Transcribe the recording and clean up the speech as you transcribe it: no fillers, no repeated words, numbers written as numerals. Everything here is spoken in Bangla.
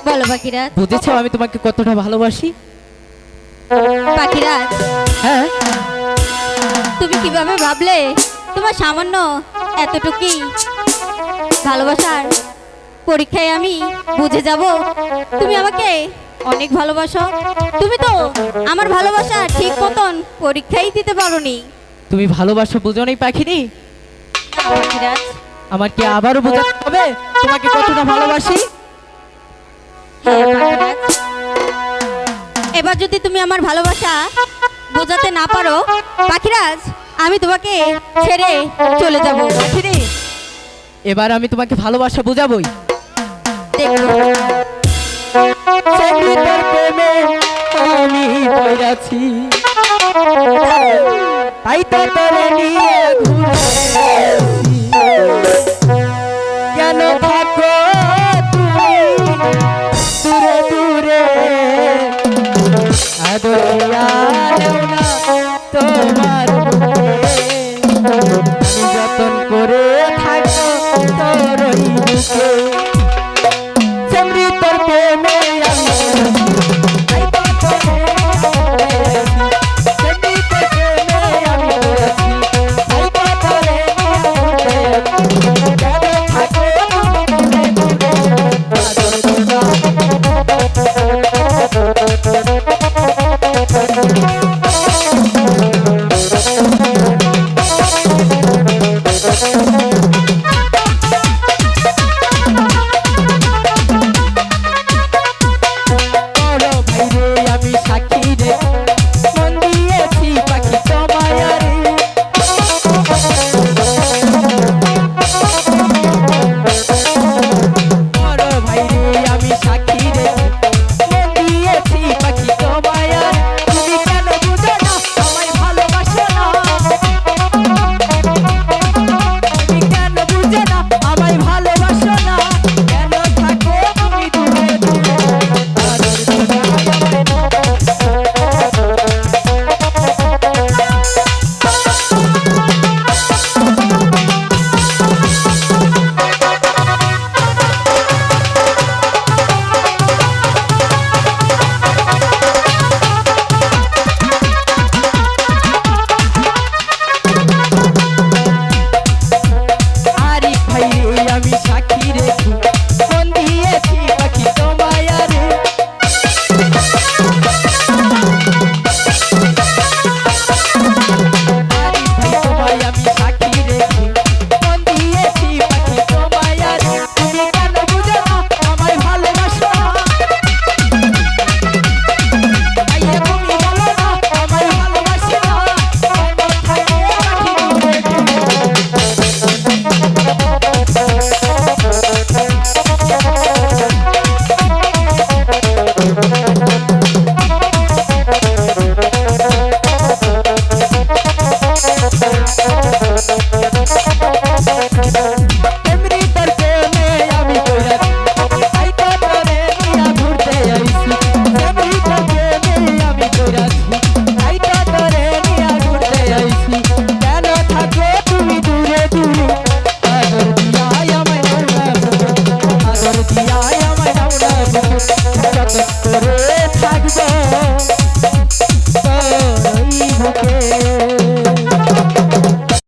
বলো পাখিরাজ। বুঝেছো আমি তোমাকে কতটা ভালোবাসি? পাখিরাজ, হ্যাঁ, তুমি কিভাবে ভাবলে তোমার সামান্য এতটুকুই ভালোবাসার পরীক্ষায় আমি বুঝে যাব তুমি আমাকে অনেক ভালোবাসো? তুমি তো আমার ভালোবাসা ঠিক মতন পরীক্ষাই দিতে পারোনি। তুমি ভালোবাসো বুঝো নাই পাখিনি? পাখিরাজ, আমার কি আবারও বোঝাতে হবে তোমাকে কতটা ভালোবাসি? হ্যাঁ পাখিরাজ, এবার যদি তুমি আমার ভালোবাসা বোঝাতে না পারো পাখিরাজ, আমি তোমাকে ছেড়ে চলে যাব। পাখিনি, এবার আমি তোমাকে ভালোবাসা বোঝাবই। দেখো সেদিন তোর প্রেমে আমি পড়েছি, তাই তো তোরে নিয়ে ঘুরে